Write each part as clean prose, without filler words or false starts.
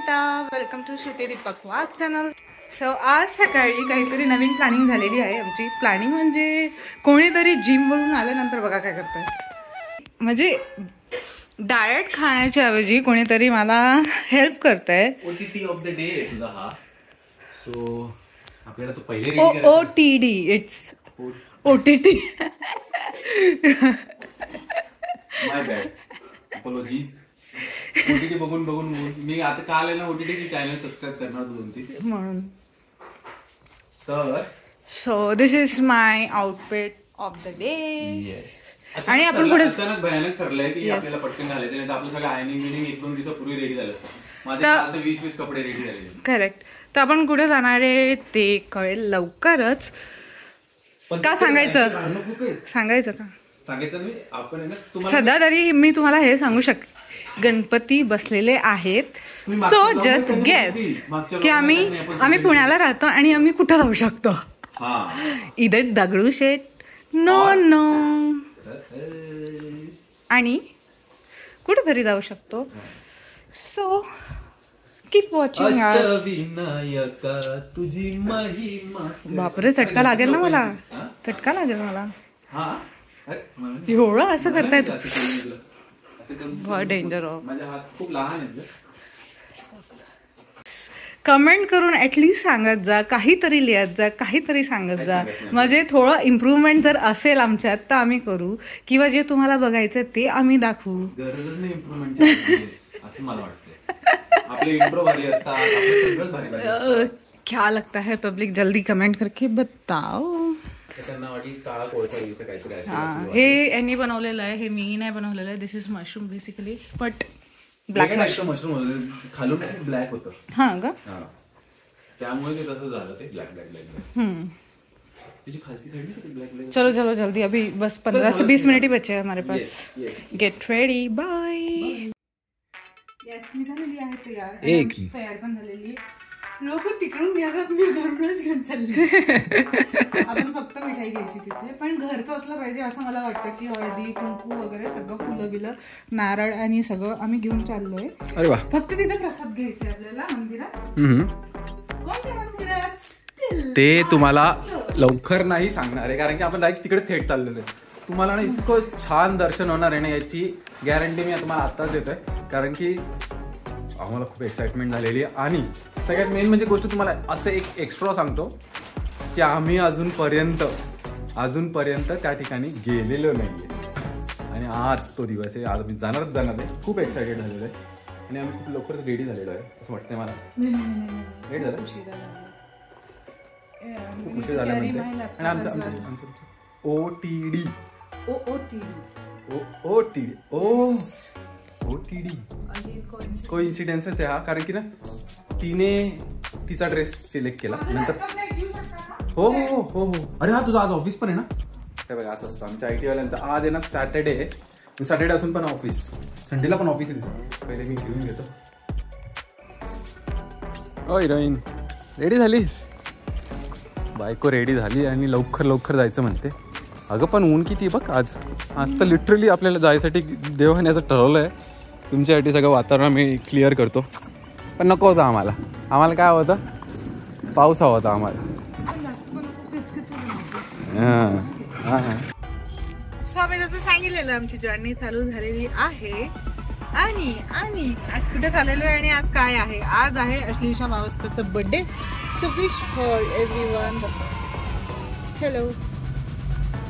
Anita, welcome to Shruti Deepak Wagh channel. So आज सकाळी काहीतरी नवीन प्लॅनिंग झालेली आहे आमची. प्लॅनिंग म्हणजे कोणीतरी जिमवरून आल्यानंतर बघा काय करतंय, म्हणजे डाएट खाण्याच्या ऐवजी कोणीतरी मला हेल्प करतंय. ओटीटी ऑफ द डे आहे तुझा हा. सो आपल्याला तो पहिले रेडी करायचा. OTT it's OTT. My bad, apologies. OTT बघून मी आता काल आहे ना ओटीटी चॅनल सबस्क्राईब करणार 2-3 म्हणून. तर so this is my outfit of the day. Yes. आणि आपण पुढे अचानक भयानक ठरलंय की आपल्याला पटकन घालायचं, नाही तर आपलं सगळं आयनिंग 1-2 दिवसापूर्वी रेडी झालं असतं. माझे आता 20-20 कपडे रेडी झाले. करेक्ट. तर आपण कुठे जाणार आहे ते कळेल लवकरच. का सांगायचं का सांगायचं नाही आपण आहे ना तुम्हाला. सध्या तरी मी तुम्हाला हे सांगू शकते, गणपती बसलेले आहेत. सो जस्ट गेस की आम्ही पुण्याला राहतो आणि आम्ही कुठं जाऊ शकतो. इधर दगडूशेठ नो आणि कुठेतरी जाऊ शकतो. So keep watching. बापरे, चटका लागेल ना मला, चटका लागेल मला. एवढं असं करताय बहुत डेंजर हो. माझा हात खूप लहान आहे. कमेंट करून ऍटलीस्ट सांगत जा, काहीतरी लिहत जा, काहीतरी सांगत जा. म्हणजे थोडं इम्प्रूव्हमेंट जर असेल आमच्यात तर आम्ही करू, किंवा जे तुम्हाला बघायचं ते आम्ही दाखवू. गरजच नाही इम्प्रूव्हमेंटची असं मला वाटतं. आपले इंट्रो भारी असतात, आपलं सगळंच भारी. क्या लगता है पब्लिक, जल्दी कमेंट करके बताओ. हे यांनी बनवलेलं आहे, हे मी नाही बनवलेलं आहे. This is mushroom basically, but black mushroom खालून ब्लॅक होतं. हा का, त्यामुळे ते तसं झालं. ते ब्लॅक त्याची खालची साईड ब्लॅक. चलो चलो जल्दी, अभी बस 15 से 20 मिनट ही बचे हैं हमारे पास. Get ready, bye. येस, मी झालेली आहे तयार पण झालेली. लोक तिकडून घेतात, मी घरूनच घेऊन चालली. आपण फक्त मिठाई घ्यायची तिथे, पण घरचं असलं पाहिजे असं मला वाटतं. की हळदी कुंकू वगैरे सगळं, फुलं बिलं, नारळ आणि सगळं आम्ही घेऊन चाललोय. अरे वा. फक्त तिथे प्रसाद घ्यायचे आपल्याला मंदिरात. कोणत्या मंदिरात ते तुम्हाला लवकर नाही सांगणार आहे, कारण की आपण डायरेक्ट तिकडे थेट चाललेलो आहे. तुम्हाला ना इतकं छान दर्शन होणार आहे ना, याची गॅरंटी मी तुम्हाला आत्ताच देतोय. कारण की आम्हाला खूप एक्साइटमेंट झालेली आहे. आणि सगळ्यात मेन म्हणजे गोष्ट तुम्हाला असं एक एक्स्ट्रा सांगतो की आम्ही अजूनपर्यंत त्या ठिकाणी गेलेलो नाहीये. आणि आज तो दिवस आहे. आज आम्ही जाणार आहे. खूप एक्सायटेड झालेलो आहे आणि आम्ही खूप लवकरच रेडी झालेलो आहे असं वाटतंय मला. रेडी झालं, खूप उशीर झाला म्हणते. आणि आमचं ओटीडी कोइन्सिडेन्सच आहे हा. कारण की ना तिने तिचा ड्रेस सिलेक्ट केला नंतर. हो. अरे हा, तुझं आज ऑफिस पण आहे ना. काय बघा, असं असतं आमच्या IT वाल्यांचं. आज आहे ना सॅटर्डे आहे. सॅटर्डे असून पण ऑफिस, संडेला पण ऑफिस आहे. पहिले मी घेऊन घेतो. ओ हिरोईन, रेडी झाली? बायको रेडी झाली आणि लवकर जायचं म्हणते. अगं पण ऊन किती बघ आज तर लिटरली आपल्याला जायसाठी देवखान्याचं ठरवलं आहे. तुमच्यासाठी सगळं वातावरण मी क्लिअर करतो. पण नको होतं आम्हाला काय होतं, पाऊस हवा होता आम्हाला. सो आम्ही जसं सांगितलेलं आमची जर्नी चालू झालेली आहे. आणि आज कुठे चाललेलो आहे आणि आज काय आहे? आज आहे अश्लेषा मावस्करचा birthday. So wish for everyone. Hello.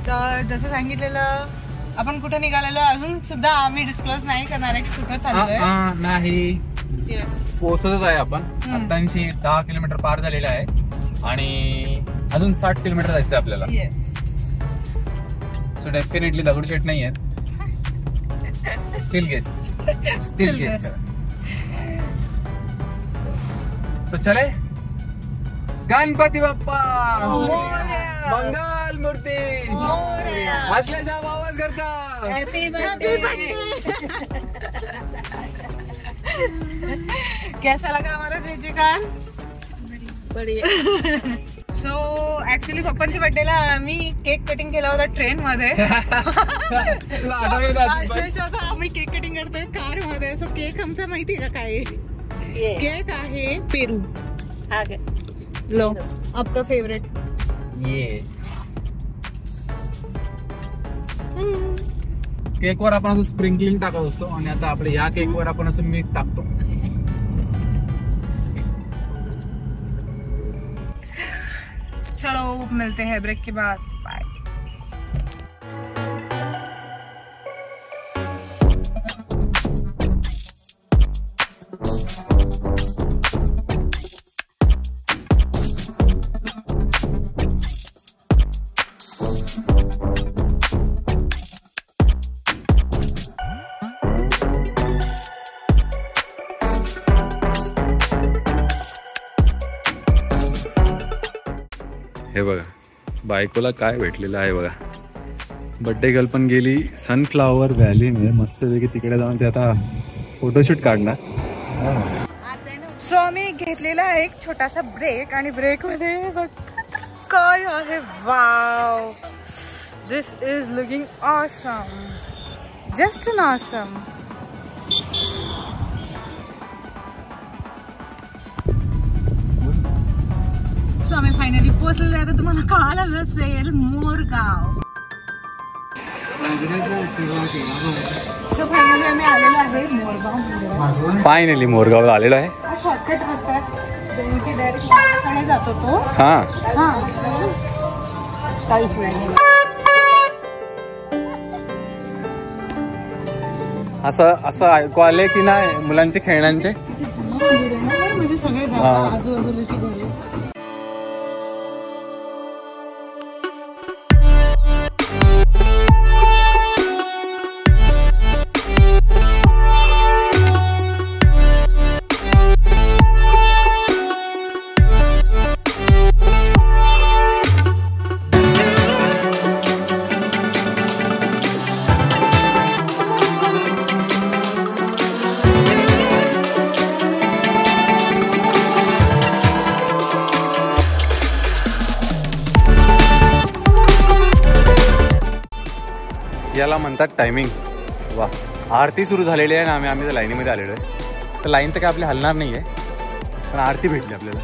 तर जसं सांगितलेलं आपण कुठे निघालेलो अजून सुद्धा आम्ही डिस्क्लोज नाही करणार आहे की कुठं चाललोय. नाही, पोहोचतच आहे आपण. 10 किलोमीटर पार झालेला आहे आणि अजून 60 किलोमीटर जायचं आपल्याला. सो डेफिनेटली दगडूशेठ नाही आहेत. Still guess. तो चले. गणपती बाप्पा, मंगल मूर्ती, अश्लेषा मावस्करचा हॅपी बर्थडे. कैसा लगा हमारा जे कान? बढ़िया. सो ऍक्च्युली पप्पांच्या बर्थडेला आम्ही केक कटिंग केला होता ट्रेन मध्ये. आम्ही केक कटिंग करतोय कार मध्ये. सो केक आमचा माहिती का काय? केक आहे पेरू. लो आपका फेवरेट. केक वर आपण असं स्प्रिंकलिंग टाकत असतो आणि आता आपल्या या केक वर आपण असं मीठ टाकतो. चलो मिलते हैं ब्रेक के बाद. बाय. हे बघा बायकोला काय भेटलेलं आहे बघा. बर्थडे गर्ल पण गेली सनफ्लावर व्हॅली मध्ये मस्तपैकी तिकडे जाऊन ते आता फोटोशूट काढणार. सो आम्ही घेतलेला आहे एक छोटासा ब्रेक आणि ब्रेक मध्ये बघ काय आहे. Wow, this is looking awesome, just an awesome. So आम्ही फायनली पोहोचलेलो आहे. तर तुम्हाला कळालंच असेल मोरगाव. सो फायनली आम्ही आलेलो आहे मोरगाव. फायनली मोरगावला आलेलो आहे. शॉर्टकट रस्ता आहे डायरेक्ट जातो तो. हा काहीच नाही. असं ऐकू आले की नाही मुलांचे खेळण्यांचे म्हणजे सगळे आजूबाजूची घरे. याला म्हणतात टायमिंग. वा, आरती सुरू झालेली आहे ना. आम्ही तर लाईनीमध्ये आलेलो आहे. तर लाईन तर काय आपली हलणार नाही आहे, पण आरती भेटली आपल्याला.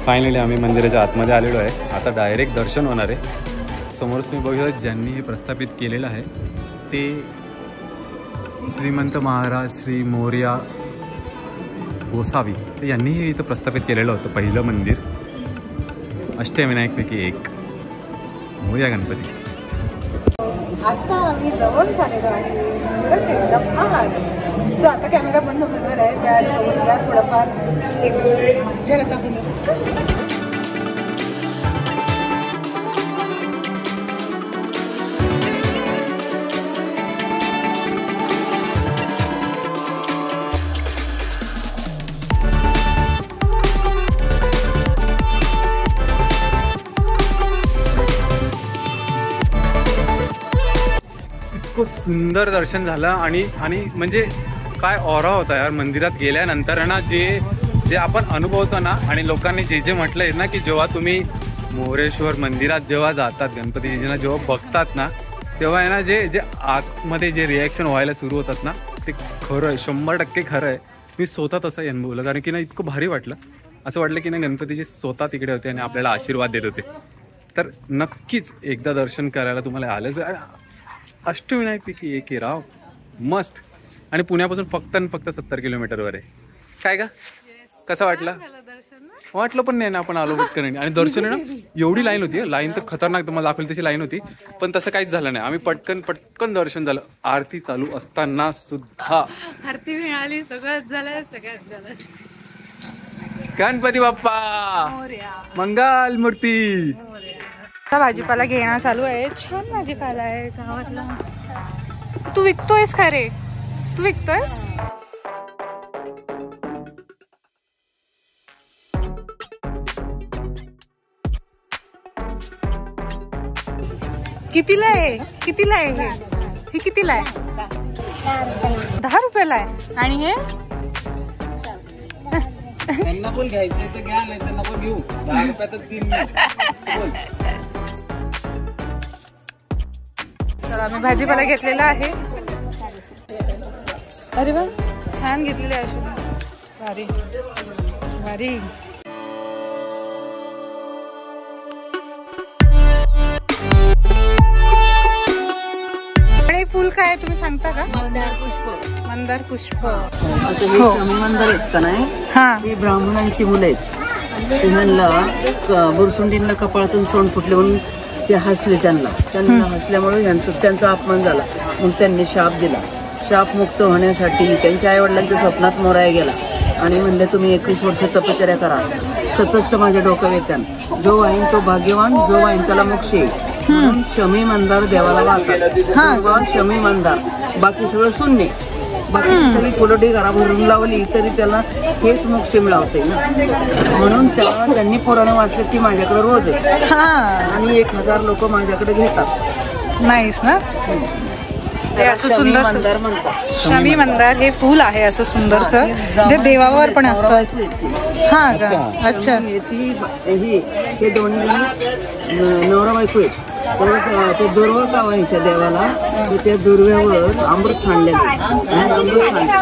फायनली आम्ही मंदिराच्या आतमध्ये आलेलो आहे. आता डायरेक्ट दर्शन होणार आहे. समोरच तुम्ही बघा ज्यांनी हे प्रस्थापित केलेलं आहे ते श्रीमंत महाराज श्री मोरया गोसावी. तर यांनी हे इथं प्रस्थापित केलेलं होतं पहिलं मंदिर. अष्टविनायकपैकी एक. मोरया गणपती. आता आम्ही जवळ झालेलो आहे. सो आता कॅमेरा बंद होणार आहे. त्या थोडंफार एक झलक दाखवून. खूप सुंदर दर्शन झालं आणि म्हणजे काय ऑरा होता यार मंदिरात गेल्यानंतर ना. जे आपण अनुभवतो ना आणि लोकांनी जे म्हटलंय ना की जेव्हा तुम्ही मोरेश्वर मंदिरात जेव्हा जातात गणपतीजींना जेव्हा बघतात ना तेव्हा आहे ना जे आतमध्ये जे रिॲक्शन व्हायला सुरू होतात ना ते खरं आहे, 100% खरं आहे. मी स्वतः तसं अनुभवलं कारण की ना इतकं भारी वाटलं. असं वाटलं की ना गणपतीजी स्वतः तिकडे होते आणि आपल्याला आशीर्वाद देत होते. तर नक्कीच एकदा दर्शन करायला तुम्हाला आलं. अष्टविनायकपैकी एक आहे राव. मस्त. आणि पुण्यापासून फक्त 70 किलोमीटरवर आहे. काय का कसं वाटलं? वाटलं पण नाही ना आपण आलो पटकन. आणि दर्शन आहे ना एवढी लाईन होती. लाईन तर खतरनाक तुम्हाला दाखवली तशी लाईन होती. पण तसं काहीच झालं नाही. आम्ही पटकन दर्शन झालं. आरती चालू असताना सुद्धा आरती मिळाली. सगळ्यात झालं. गणपती बाप्पा मंगल मूर्ती. भाजीपाला घेणं चालू आहे. छान भाजीपाला आहे गावातला. तू विकतोयस का रे? तू विकतोयस? कितीला आहे हे? हे कितीला आहे? 10 रुपयाला आहे. आणि हे त्यांना बोल घ्यायचंय तर घ्या, नाही त्यांना पण घेऊ. 10 रुपयातच 3 बोल. तर आम्ही भाजीपाला घेतलेला आहे. अरे वा, छान घेतलेली आहे. भारी भारी. फुल काय तुम्ही सांगता का? मंदार पुष्प. मंदार पुष्प. मंदार आहेत का नाही, ही ब्राह्मणांची मुलं आहेत. त्यांना बुरसुंडींना कपाळातून सोंड फुटले म्हणून ते हसले. त्यांना हसल्यामुळे त्यांचा अपमान झाला. मग त्यांनी शाप दिला. शाप मुक्त होण्यासाठी त्यांच्या आई वडिलांच्या स्वप्नात मोराया गेला आणि म्हणले तुम्ही 21 वर्ष तपश्चर्या करा, सतत माझ्या डोक्यावर येतात. जो वाहीन तो भाग्यवान, जो वाहीन त्याला मोक्ष येईल. म्हणून शमी मंदार देवाला वाहतात. शमी मंदार, बाकी सगळं शून्य. बाकी सगळी फुलटी घरा भरून लावली तरी त्याला हेच मोक्ष मिळवते ना. म्हणून त्यांनी पुराणं वाचले ती माझ्याकडे रोज आहे आणि 1000 लोक माझ्याकडे घेतात. नाहीस ना. ते असं सुंदर मंदार म्हणतात. शमी मंदार हे फुल आहे असं सुंदरचं, जे देवावर पण असतं. हा का? अच्छा. हे दोन्ही नवरा बायको आहेत. तर ते दुर्वा का व्हायच्या देवाला, तर त्या दुर्व्यावर अमृत सांडले.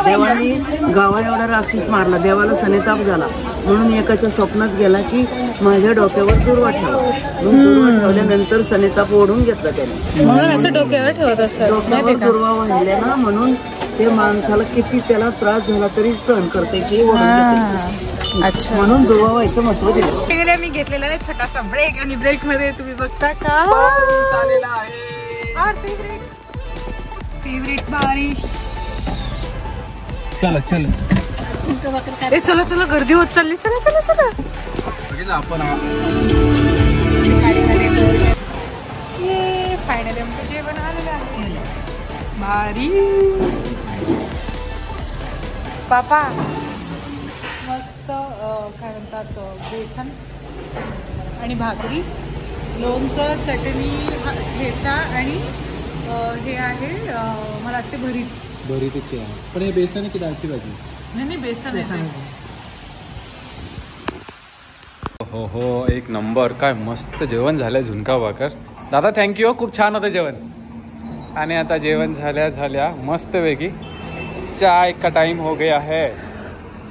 देवाने गावा एवढा राक्षस मारला. देवाला सनेताप झाला म्हणून एकाच्या स्वप्नात गेला की माझ्या डोक्यावर दुर्वा ठेवा. दुर्वा ठेवल्यानंतर सनेताप ओढून घेतला त्याने. म्हणून असं डोक्यावर ठेवत असतं. डोक्यावर दुर्वा वाहिल्या ना, म्हणून ते माणसाला किती त्याला त्रास झाला तरी सहन करते की अच्छा. म्हणून दुर्वा व्हायचं महत्व दिलं. मी घेतलेला आहे छोटासा ब्रेक आणि ब्रेक मध्ये तुम्ही बघता का फेवरेट बारिश. चला चलो चलो, गर्दी होत चालली. चला चला चला. आपण ये फायनली आमचं जेवण आलेलं आहे. भारी पापा. मस्त काय म्हणतात, बेसन आणि भाकरी, लोणचं, चटणी, ठेचा आणि हे आहे मला वाटते भरीत आहे. पण हे बेसन आहे की डाळची भाजी? नाही बेसन आहे. हो, एक नंबर. काय मस्त जेवण झालं. झुणका भाकर. दादा थँक्यू, खूप छान होतं जेवण. आणि आता जेवण झाल्या मस्तपैकी चाय का टाइम हो गया है.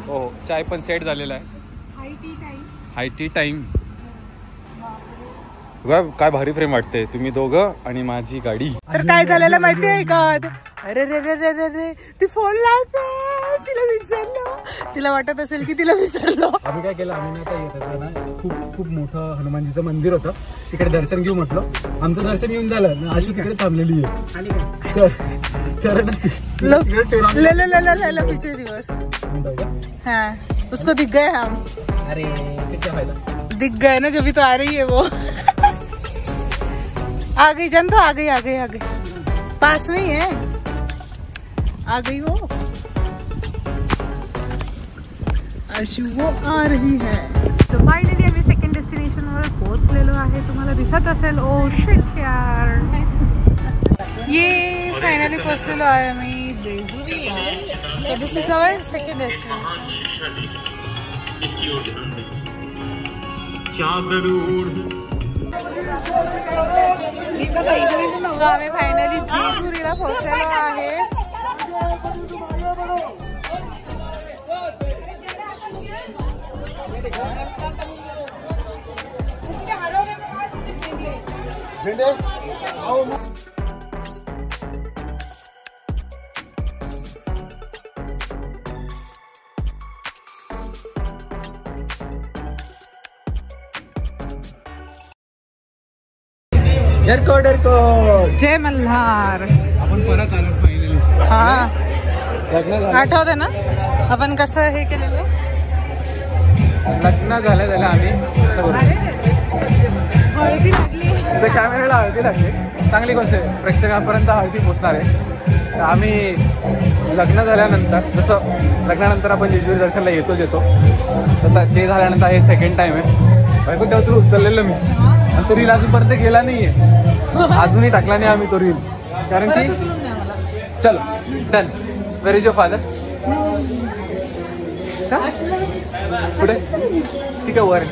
हो, चाय पण सेट झालेला आहे. हाय टी टाइम. काय भारी फ्रेम वाटते. तुम्ही दोघं आणि माझी गाडी. तर काय झालेलं माहितीये का? अरे रे रे रे रे रे, ती फोन लावते. तिला विसरलो. तिला वाटत असेल की तिला विसरलो. आम्ही काय केलं, आम्ही आता येत होतो ना, खूप मोठं हनुमानजीचं मंदिर होतं. तिकडे दर्शन घेऊ म्हटलं. आमचं दर्शन येऊन झालं. आशू तिकडे थांबलेली आहे. पीछे रिवर्स. हाँ, उसको दिख गए हम. अरे क्या फायदा, दिख गए ना, जब भी तो आ रही है वो. आ गई जान, तो आ गई पास में ही है. आ गई वो अर्शू, वो आ रही है. तो फायनली आम्ही सेकंड डेस्टिनेशनवर पोहोचलेलो आहे. तुम्हाला दिसत असेल. ओ शिट यार. ये फायनली पोहोचलेलो आहे आम्ही Jejuri. So this is our second destination. So आम्ही फायनली जेजुरीला पोहोचलेलो आहे. जय मल्हार. आपण परत आलो फायनली. हा, लग्न झालं. आठवतं ना आपण कसं हे केलेलं. लग्न झालं आम्ही हळदी लागली. कॅमेऱ्याला हळदी लागली. चांगली गोष्ट आहे. प्रेक्षकांपर्यंत हळदी पोचणार आहे. तर आम्ही लग्न झाल्यानंतर, जसं लग्नानंतर आपण जेजुरी दर्शनला येतो. तर ते झाल्यानंतर हे सेकंड टाइम आहे. बायको तेव्हा तुला उचललेलं मी, आणि तो रील अजूनपर्यंत गेला नाहीये. अजूनही टाकला नाही आम्ही तो रील. कारण की चलो done. Where is your father? का पुढे ठीक आहे वर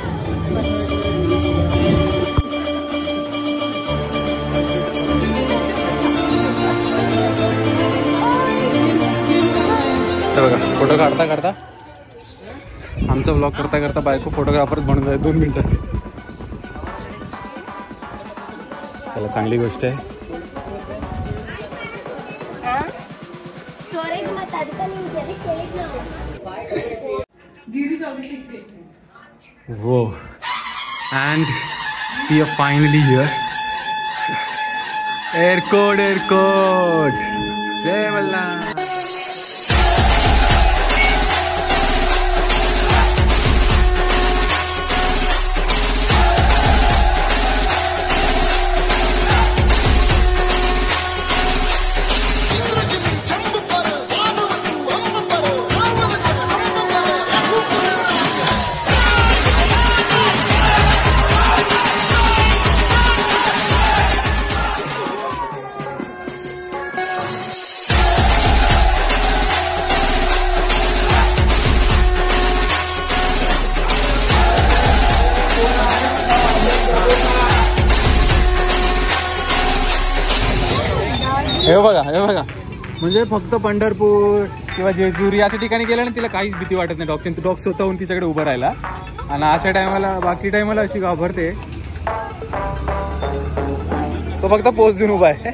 बघा फोटो काढता काढता आमचा ब्लॉग करता करता बायको फोटोग्राफर बनून जाईल 2 मिनिटात. चला चांगली गोष्ट आहे. Whoa. And we are finally here. Aircode, aircode. Jai Malla. हे बघा म्हणजे फक्त पंढरपूर किंवा जेजुरी अशा ठिकाणी गेलं ना तिला काहीच भीती वाटत नाही डॉगची. डॉग स्वतःहून तिच्याकडे उभं राहिला आणि अशा टायमाला बाकी टायमाला अशी घाबरते. तो फक्त पोच देऊन उभा आहे.